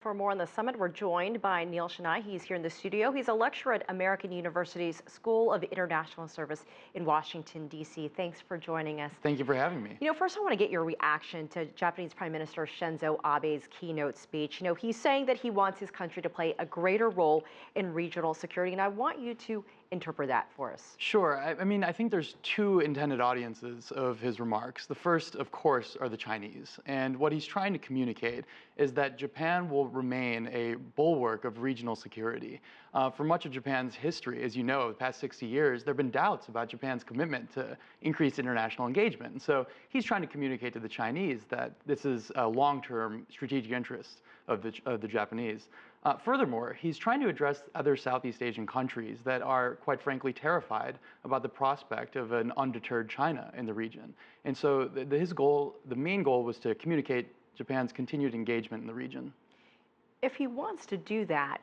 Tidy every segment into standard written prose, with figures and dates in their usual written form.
For more on the summit, we're joined by Neil Shenai. He's here in the studio. He's a lecturer at American University's School of International Service in Washington, D.C. Thanks for joining us. Thank you for having me. First I want to get your reaction to Japanese Prime Minister Shinzo Abe's keynote speech. He's saying that he wants his country to play a greater role in regional security, and I want you to interpret that for us. Sure. I think there's two intended audiences of his remarks. The first, of course, are the Chinese. And what he's trying to communicate is that Japan will remain a bulwark of regional security. For much of Japan's history, as you know, the past 60 years, there have been doubts about Japan's commitment to increase international engagement. And so he's trying to communicate to the Chinese that this is a long-term strategic interest of the Japanese. Furthermore, he's trying to address other Southeast Asian countries that are, quite frankly, terrified about the prospect of an undeterred China in the region. And so his goal, the main goal, was to communicate Japan's continued engagement in the region. If he wants to do that,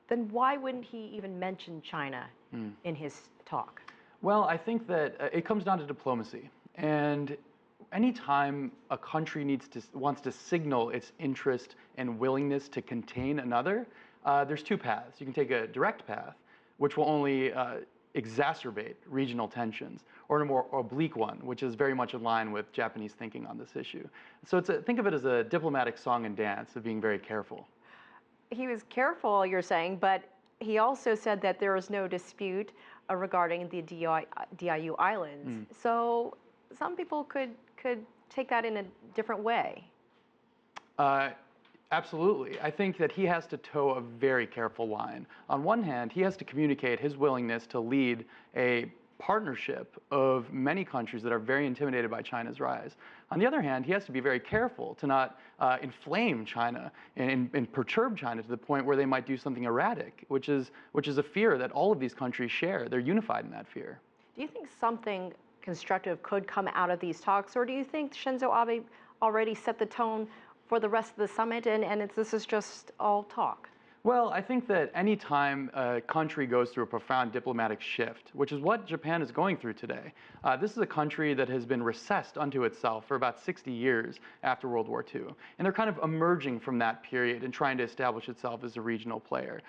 then why wouldn't he even mention China in his talk? Well, I think that it comes down to diplomacy. And anytime a country wants to signal its interest and willingness to contain another, there's two paths. You can take a direct path, which will only exacerbate regional tensions, or a more oblique one, which is very much in line with Japanese thinking on this issue. So think of it as a diplomatic song and dance of being very careful. He was careful, you're saying, but he also said that there is no dispute regarding the Diaoyu Islands. So some people could take that in a different way. Absolutely. I think that he has to toe a very careful line. On one hand, he has to communicate his willingness to lead a partnership of many countries that are very intimidated by China's rise. On the other hand, he has to be very careful to not inflame China and perturb China to the point where they might do something erratic, which is a fear that all of these countries share. They're unified in that fear. Do you think something constructive could come out of these talks, or do you think Shinzo Abe already set the tone for the rest of the summit and this is just all talk? Well, I think that any time a country goes through a profound diplomatic shift, which is what Japan is going through today, this is a country that has been recessed unto itself for about 60 years after World War II. And they're kind of emerging from that period and trying to establish itself as a regional player.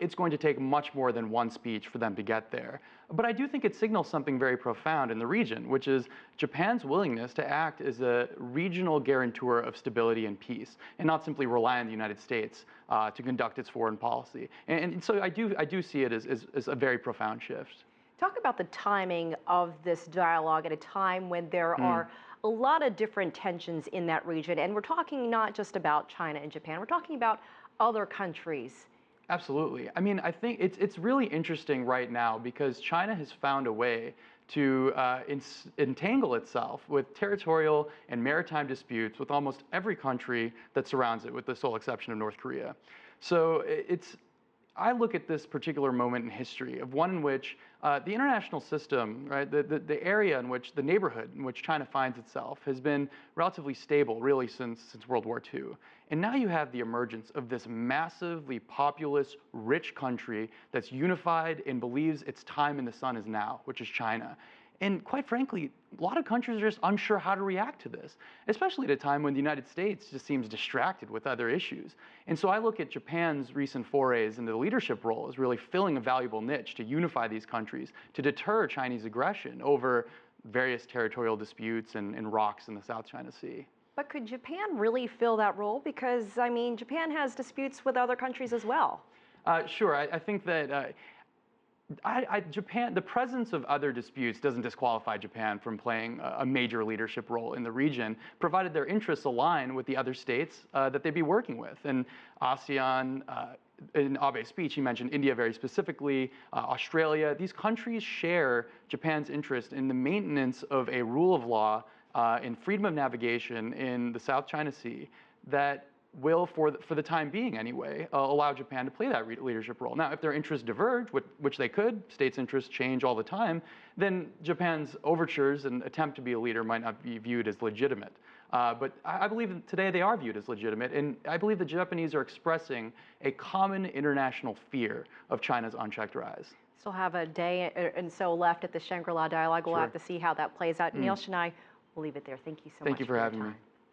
It's going to take much more than one speech for them to get there. But I do think it signals something very profound in the region, which is Japan's willingness to act as a regional guarantor of stability and peace, and not simply rely on the United States to conduct its foreign policy. And so I do see it as a very profound shift. Talk about the timing of this dialogue at a time when there are a lot of different tensions in that region. And we're talking not just about China and Japan, we're talking about other countries. Absolutely. I think it's really interesting right now because China has found a way to entangle itself with territorial and maritime disputes with almost every country that surrounds it, with the sole exception of North Korea. So I look at this particular moment in history of one in which the international system, right, the area in which, the neighborhood in which China finds itself has been relatively stable really since World War II. And now you have the emergence of this massively populous, rich country that's unified and believes its time in the sun is now, which is China. And quite frankly, a lot of countries are just unsure how to react to this, especially at a time when the United States just seems distracted with other issues. And so I look at Japan's recent forays into the leadership role as really filling a valuable niche to unify these countries, to deter Chinese aggression over various territorial disputes and rocks in the South China Sea. But could Japan really fill that role? Because, Japan has disputes with other countries as well. Sure. I think that Japan, the presence of other disputes doesn't disqualify Japan from playing a major leadership role in the region, provided their interests align with the other states that they'd be working with. And ASEAN, in Abe's speech, he mentioned India very specifically, Australia. These countries share Japan's interest in the maintenance of a rule of law and freedom of navigation in the South China Sea that will, for the time being anyway, allow Japan to play that leadership role. Now, if their interests diverge, which they could, states' interests change all the time, then Japan's overtures and attempt to be a leader might not be viewed as legitimate. But I believe that today they are viewed as legitimate, and I believe the Japanese are expressing a common international fear of China's unchecked rise. Still have a day and so left at the Shangri-La dialogue. We'll have to see how that plays out. Neil Shenai, we'll leave it there. Thank you so much. Thank you for having me.